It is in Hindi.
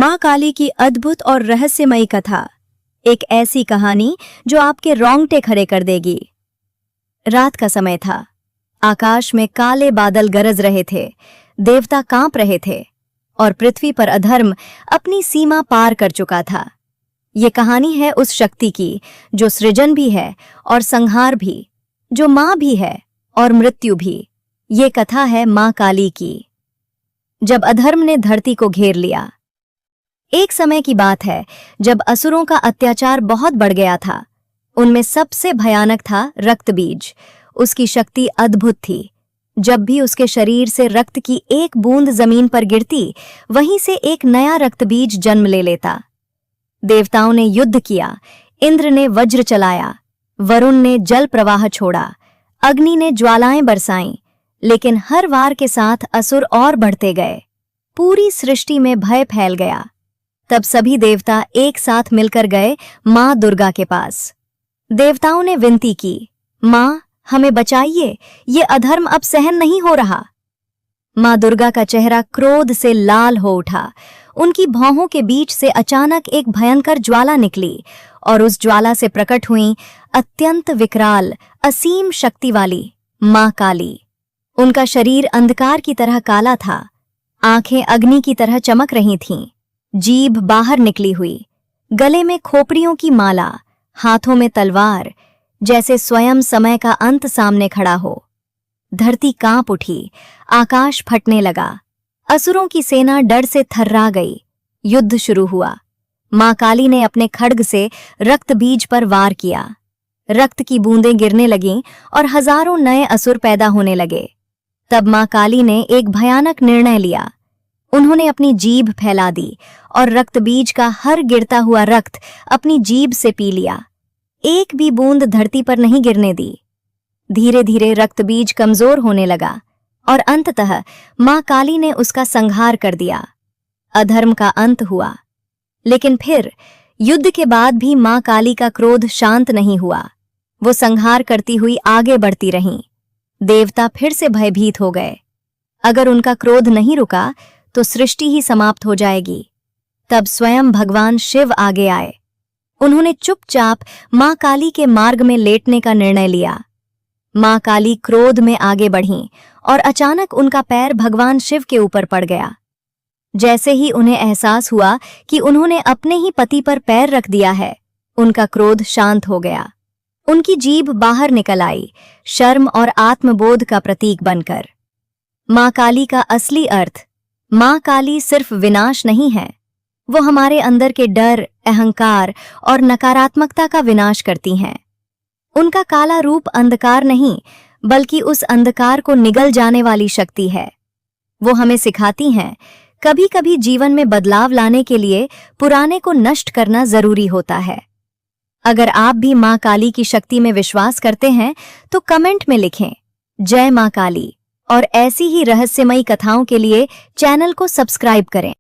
माँ काली की अद्भुत और रहस्यमयी कथा। एक ऐसी कहानी जो आपके रोंगटे खड़े कर देगी। रात का समय था। आकाश में काले बादल गरज रहे थे, देवता कांप रहे थे और पृथ्वी पर अधर्म अपनी सीमा पार कर चुका था। ये कहानी है उस शक्ति की जो सृजन भी है और संहार भी, जो माँ भी है और मृत्यु भी। ये कथा है माँ काली की। जब अधर्म ने धरती को घेर लिया। एक समय की बात है जब असुरों का अत्याचार बहुत बढ़ गया था। उनमें सबसे भयानक था रक्तबीज। उसकी शक्ति अद्भुत थी। जब भी उसके शरीर से रक्त की एक बूंद जमीन पर गिरती, वहीं से एक नया रक्तबीज जन्म ले लेता। देवताओं ने युद्ध किया, इंद्र ने वज्र चलाया, वरुण ने जल प्रवाह छोड़ा, अग्नि ने ज्वालाएं बरसाईं, लेकिन हर वार के साथ असुर और बढ़ते गए। पूरी सृष्टि में भय फैल गया। तब सभी देवता एक साथ मिलकर गए मां दुर्गा के पास। देवताओं ने विनती की, मां हमें बचाइए, ये अधर्म अब सहन नहीं हो रहा। मां दुर्गा का चेहरा क्रोध से लाल हो उठा। उनकी भौहों के बीच से अचानक एक भयंकर ज्वाला निकली और उस ज्वाला से प्रकट हुई अत्यंत विकराल, असीम शक्ति वाली मां काली। उनका शरीर अंधकार की तरह काला था, आंखें अग्नि की तरह चमक रही थीं, जीभ बाहर निकली हुई, गले में खोपड़ियों की माला, हाथों में तलवार, जैसे स्वयं समय का अंत सामने खड़ा हो। धरती कांप उठी, आकाश फटने लगा। असुरों की सेना डर से थर्रा गई। युद्ध शुरू हुआ। मां काली ने अपने खड्ग से रक्त बीज पर वार किया। रक्त की बूंदें गिरने लगीं और हजारों नए असुर पैदा होने लगे। तब मां काली ने एक भयानक निर्णय लिया। उन्होंने अपनी जीभ फैला दी और रक्तबीज का हर गिरता हुआ रक्त अपनी जीभ से पी लिया। एक भी बूंद धरती पर नहीं गिरने दी। धीरे धीरे रक्तबीज कमजोर होने लगा और अंततः मां काली ने उसका संहार कर दिया। अधर्म का अंत हुआ। लेकिन फिर युद्ध के बाद भी मां काली का क्रोध शांत नहीं हुआ। वो संहार करती हुई आगे बढ़ती रहीं। देवता फिर से भयभीत हो गए। अगर उनका क्रोध नहीं रुका तो सृष्टि ही समाप्त हो जाएगी। तब स्वयं भगवान शिव आगे आए। उन्होंने चुपचाप मां काली के मार्ग में लेटने का निर्णय लिया। मां काली क्रोध में आगे बढ़ीं और अचानक उनका पैर भगवान शिव के ऊपर पड़ गया। जैसे ही उन्हें एहसास हुआ कि उन्होंने अपने ही पति पर पैर रख दिया है, उनका क्रोध शांत हो गया। उनकी जीभ बाहर निकल आई, शर्म और आत्मबोध का प्रतीक बनकर। मां काली का असली अर्थ, मां काली सिर्फ विनाश नहीं है, वो हमारे अंदर के डर, अहंकार और नकारात्मकता का विनाश करती हैं। उनका काला रूप अंधकार नहीं, बल्कि उस अंधकार को निगल जाने वाली शक्ति है। वो हमें सिखाती हैं, कभी कभी जीवन में बदलाव लाने के लिए पुराने को नष्ट करना जरूरी होता है। अगर आप भी मां काली की शक्ति में विश्वास करते हैं तो कमेंट में लिखें जय मां काली, और ऐसी ही रहस्यमयी कथाओं के लिए चैनल को सब्सक्राइब करें।